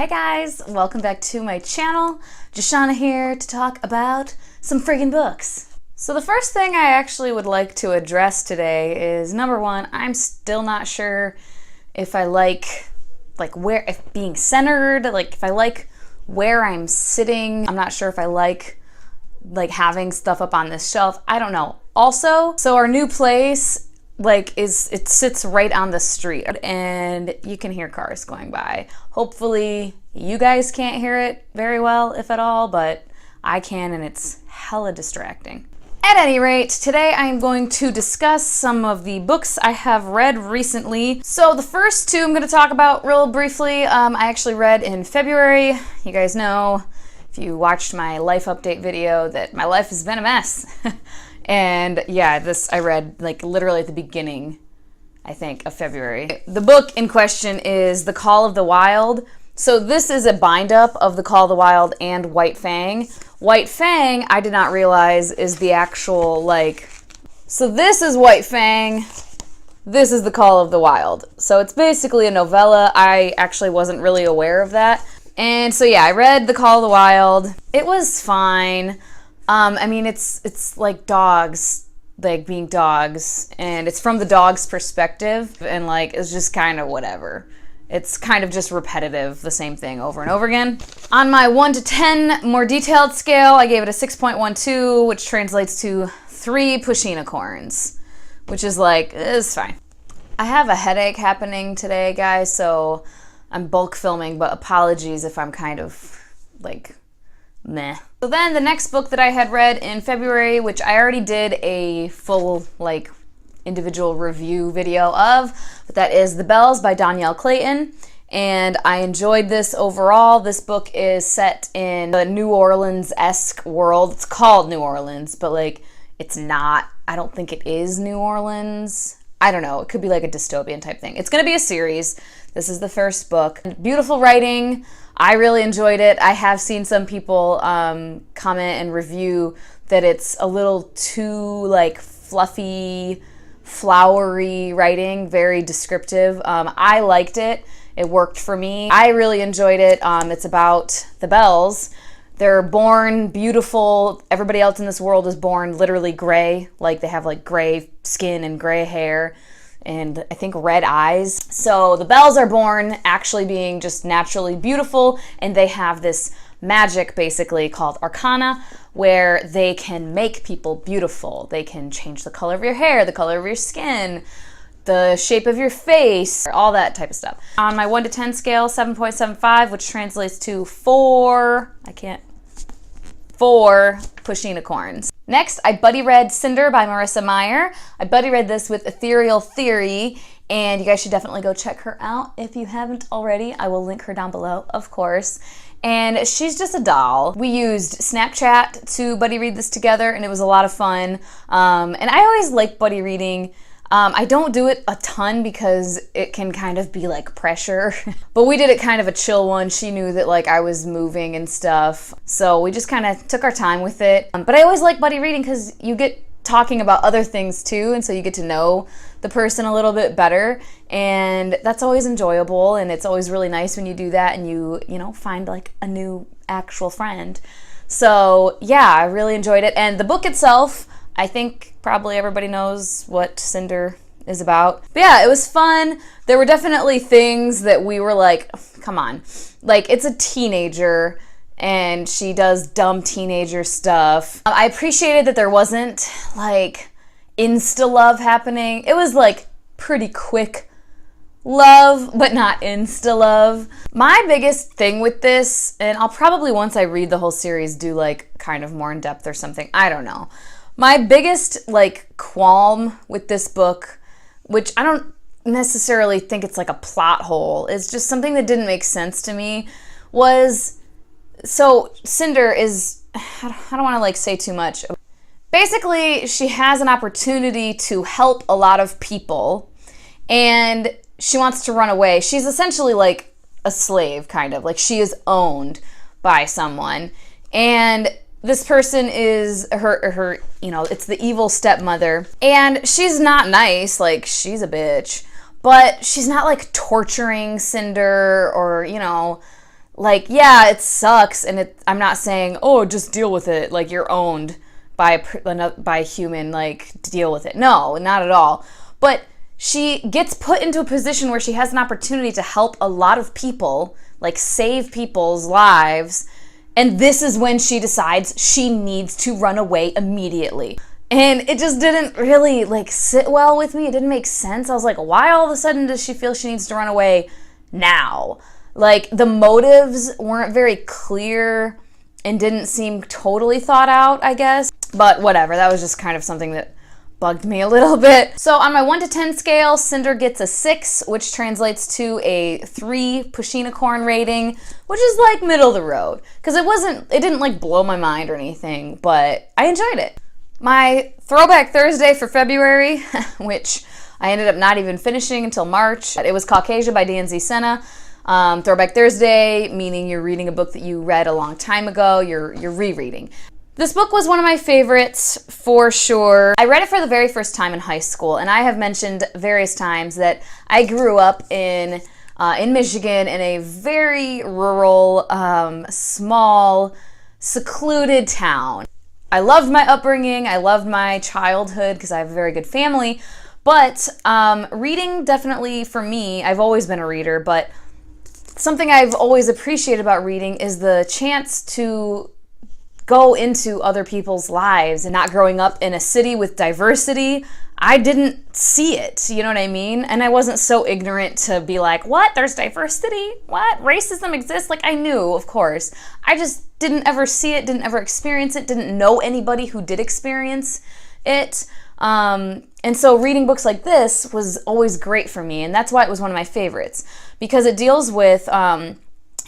Hey guys, welcome back to my channel. Joshana here to talk about some friggin' books. So the first thing I actually would like to address today is, number one, I'm still not sure if I like if being centered, if I like where I'm sitting. I'm not sure if I like having stuff up on this shelf. I don't know. Also, so our new place it sits right on the street and you can hear cars going by. Hopefully you guys can't hear it very well, if at all, but I can, and it's hella distracting. At any rate, today I'm going to discuss some of the books I have read recently. So the first two I'm going to talk about real briefly. I actually read in February. You guys know, if you watched my life update video, that my life has been a mess. And yeah, this I read literally at the beginning, I think, of February. The book in question is The Call of the Wild. So this is a bind-up of The Call of the Wild and White Fang. White Fang, I did not realize, is the actual, So this is White Fang. This is The Call of the Wild. So it's basically a novella. I actually wasn't really aware of that. And so yeah, I read The Call of the Wild. It was fine. I mean, it's like dogs, being dogs, and it's from the dog's perspective, and it's just kind of whatever. It's kind of just repetitive, the same thing over and over again. On my 1 to 10 more detailed scale, I gave it a 6.12, which translates to 3 pushinicorns, which is it's fine. I have a headache happening today, guys, so I'm bulk filming, but apologies if I'm kind of meh. So then the next book that I had read in February, which I already did a full individual review video of, but that is The Bells by Danielle Clayton, and I enjoyed this overall. This book is set in a New Orleans-esque world. It's called New Orleans, but it's not. I don't think it is New Orleans. I don't know. It could be a dystopian type thing. It's going to be a series. This is the first book. Beautiful writing. I really enjoyed it. I have seen some people comment and review that it's a little too fluffy, flowery writing, very descriptive. I liked it. It worked for me. I really enjoyed it. It's about the Bells. They're born beautiful. Everybody else in this world is born literally gray. They have gray skin and gray hair, and I think red eyes. So the Bells are born actually being just naturally beautiful, and they have this magic basically called Arcana, where they can make people beautiful. They can change the color of your hair, the color of your skin, the shape of your face, all that type of stuff. On my 1 to 10 scale, 7.75, which translates to 4 pushinicorns. Next, I buddy read Cinder by Marissa Meyer. I buddy read this with Ethereal Theory, and you guys should definitely go check her out if you haven't already. I will link her down below, of course. And she's just a doll. We used Snapchat to buddy read this together, and it was a lot of fun. And I always like buddy reading. I don't do it a ton because it can kind of be pressure, but we did it kind of a chill one. She knew that I was moving and stuff, so we just kind of took our time with it. But I always like buddy reading because you get talking about other things too, and so you get to know the person a little bit better, and that's always enjoyable, and it's always really nice when you do that and you find a new actual friend. So yeah, I really enjoyed it. And the book itself, I think probably everybody knows what Cinder is about. But yeah, it was fun. There were definitely things that we were come on. It's a teenager, and she does dumb teenager stuff. I appreciated that there wasn't, insta-love happening. It was, pretty quick love, but not insta-love. My biggest thing with this, and I'll probably, once I read the whole series, do, kind of more in-depth or something. I don't know. My biggest, qualm with this book, which I don't necessarily think it's a plot hole, it's just something that didn't make sense to me, was, so Cinder is, I don't want to say too much. Basically, she has an opportunity to help a lot of people, and she wants to run away. She's essentially a slave, kind of. She is owned by someone, and this person is her, it's the evil stepmother, and she's not nice, she's a bitch, but she's not torturing Cinder or, like, yeah, it sucks, and I'm not saying, oh, just deal with it, like you're owned by a human, like deal with it. No, not at all. But she gets put into a position where she has an opportunity to help a lot of people, like save people's lives, and this is when she decides she needs to run away immediately. And it just didn't really like sit well with me. It didn't make sense. I was like, why all of a sudden does she feel she needs to run away now? Like, the motives weren't very clear and didn't seem totally thought out, I guess. But whatever, that was just kind of something that bugged me a little bit. So on my 1 to 10 scale, Cinder gets a 6, which translates to a 3 Pushina-corn rating, which is like middle of the road. Because it didn't like blow my mind or anything, but I enjoyed it. My Throwback Thursday for February, which I ended up not even finishing until March. It was Caucasia by DNZ Senna. Throwback Thursday, meaning you're reading a book that you read a long time ago, you're rereading. This book was one of my favorites for sure. I read it for the very first time in high school, and I have mentioned various times that I grew up in Michigan in a very rural, small, secluded town. I loved my upbringing, I loved my childhood because I have a very good family, but reading definitely for me, I've always been a reader, but something I've always appreciated about reading is the chance to go into other people's lives. And not growing up in a city with diversity, I didn't see it, you know what I mean? And I wasn't so ignorant to be like, what, there's diversity? What, racism exists? Like, I knew, of course. I just didn't ever see it, didn't ever experience it, didn't know anybody who did experience it. And so reading books like this was always great for me, and that's why it was one of my favorites, because it deals with a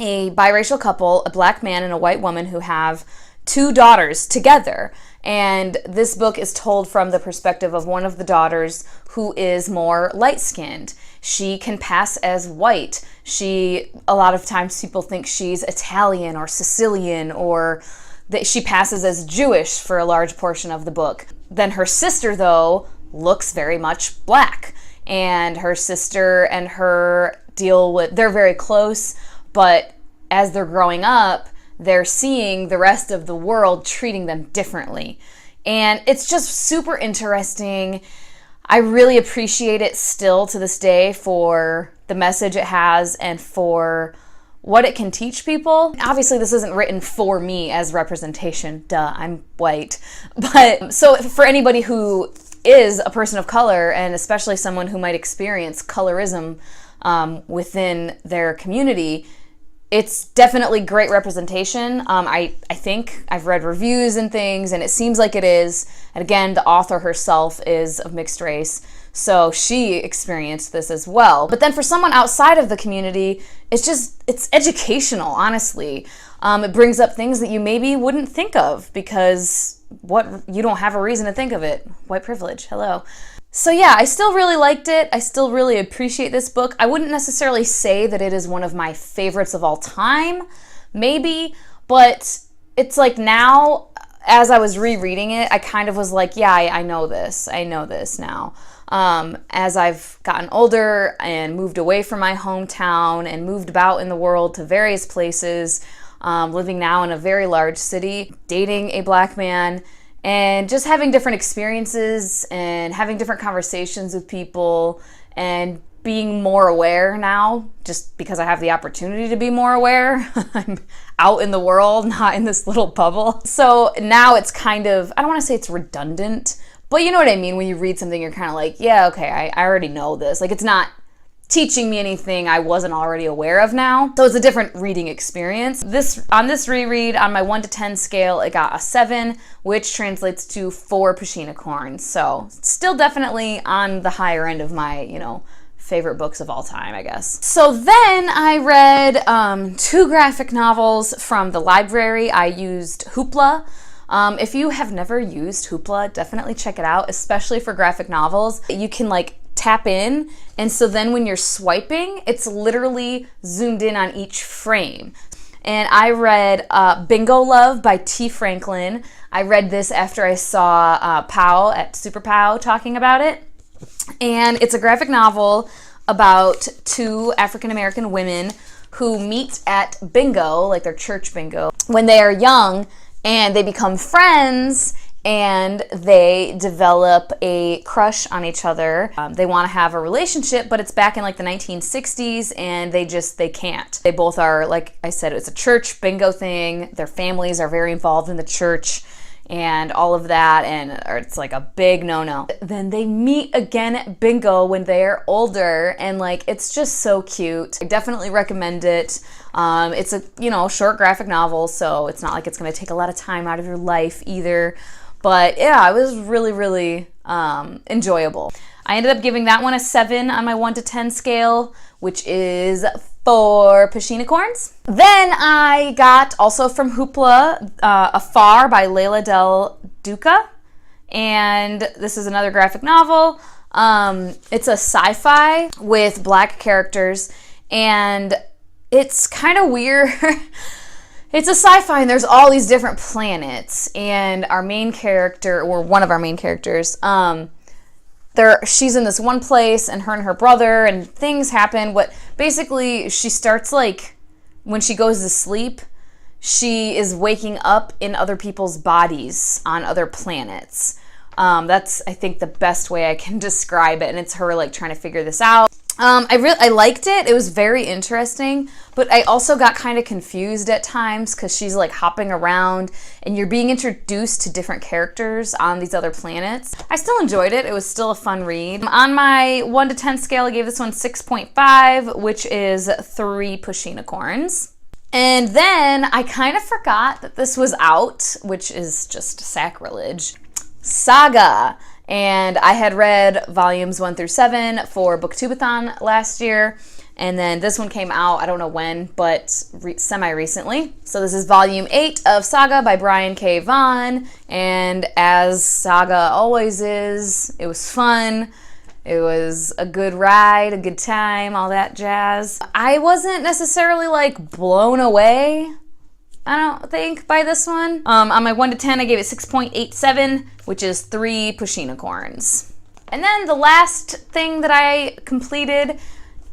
biracial couple, a black man and a white woman, who have 2 daughters together. And this book is told from the perspective of one of the daughters who is more light-skinned. She can pass as white. A lot of times people think she's Italian or Sicilian, or that she passes as Jewish for a large portion of the book. Then her sister, though, looks very much black. And her sister and her they're very close, but as they're growing up, they're seeing the rest of the world treating them differently. And it's just super interesting. I really appreciate it still to this day for the message it has and for what it can teach people. Obviously, this isn't written for me as representation. Duh, I'm white. But so for anybody who is a person of color, and especially someone who might experience colorism within their community, it's definitely great representation. I think I've read reviews and things, and it seems like it is. And again, the author herself is of mixed race, so she experienced this as well. But then for someone outside of the community, it's educational, honestly. It brings up things that you maybe wouldn't think of because you don't have a reason to think of it. White privilege, hello. So yeah, I still really liked it. I still really appreciate this book. I wouldn't necessarily say that it is one of my favorites of all time, maybe, but it's like now, as I was rereading it, I kind of was like, yeah, I know this. I know this now. As I've gotten older and moved away from my hometown and moved about in the world to various places, living now in a very large city, dating a black man, and just having different experiences and having different conversations with people and being more aware now, just because I have the opportunity to be more aware. I'm out in the world, not in this little bubble. So now it's kind of, I don't want to say it's redundant, but you know what I mean? When you read something, you're kind of like, yeah, okay, I already know this. Like, it's not teaching me anything I wasn't already aware of now. So it's a different reading experience. On this reread, on my 1 to 10 scale, it got a 7, which translates to 4 Pushina-corns. So still definitely on the higher end of my, favorite books of all time, I guess. So then I read 2 graphic novels from the library. I used Hoopla. If you have never used Hoopla, definitely check it out, especially for graphic novels. You can tap in, and so then when you're swiping, it's literally zoomed in on each frame. And I read Bingo Love by T. Franklin. I read this after I saw Pow at Super Pow talking about it. And it's a graphic novel about 2 African-American women who meet at bingo, like their church bingo, when they are young, and they become friends, and they develop a crush on each other. They want to have a relationship, but it's back in like the 1960s, and they can't. They both are, like I said, it's a church bingo thing. Their families are very involved in the church and all of that, and it's like a big no-no. Then they meet again at bingo when they're older, and like it's just so cute. I definitely recommend it. It's a short graphic novel, so it's not like it's going to take a lot of time out of your life either. But yeah, it was really, really enjoyable. I ended up giving that one a 7 on my 1 to 10 scale, which is 4 Pushinicorns. Then I got, also from Hoopla, Afar by Leila Del Duca. And this is another graphic novel. It's a sci-fi with black characters, and it's kind of weird. It's a sci-fi, and there's all these different planets, and our main character, or one of our main characters, she's in this one place, and her brother, and things happen. Basically, she starts, like, when she goes to sleep, she is waking up in other people's bodies on other planets. That's, I think, the best way I can describe it, and it's her, like, trying to figure this out. I liked it. It was very interesting, but I also got kind of confused at times because she's like hopping around and you're being introduced to different characters on these other planets. I still enjoyed it. It was still a fun read. On my 1 to 10 scale, I gave this one 6.5, which is 3 Pushinicorns. And then I kind of forgot that this was out, which is just sacrilege. Saga. And I had read volumes 1 through 7 for Booktubeathon last year. And then this one came out, I don't know when, but semi-recently. So this is volume 8 of Saga by Brian K. Vaughan. And as Saga always is, it was fun. It was a good ride, a good time, all that jazz. I wasn't necessarily like blown away, I don't think, by this one. On my 1 to 10, I gave it 6.87, which is 3 Pushinicorns. And then the last thing that I completed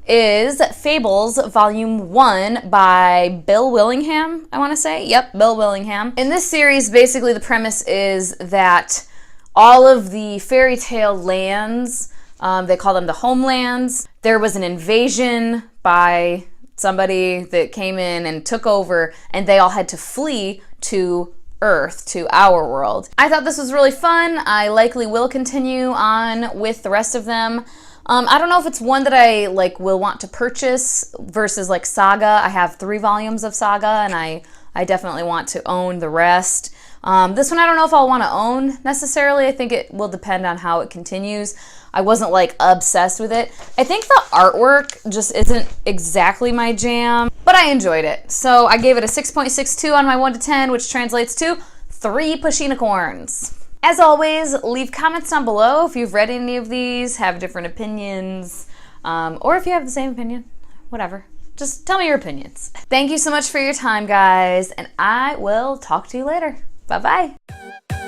is Fables Volume 1 by Bill Willingham, I want to say. Yep, Bill Willingham. In this series, basically the premise is that all of the fairy tale lands, they call them the homelands. There was an invasion by somebody that came in and took over, and they all had to flee to Earth, to our world. I thought this was really fun. I likely will continue on with the rest of them. I don't know if it's one that I will want to purchase versus like Saga. I have 3 volumes of Saga, and I definitely want to own the rest. This one I don't know if I'll want to own necessarily. I think it will depend on how it continues. I wasn't like obsessed with it. I think the artwork just isn't exactly my jam, but I enjoyed it. So I gave it a 6.62 on my 1 to 10, which translates to 3 Pushinicorns. As always, leave comments down below if you've read any of these, have different opinions, or if you have the same opinion, whatever. Just tell me your opinions. Thank you so much for your time, guys, and I will talk to you later. Bye-bye.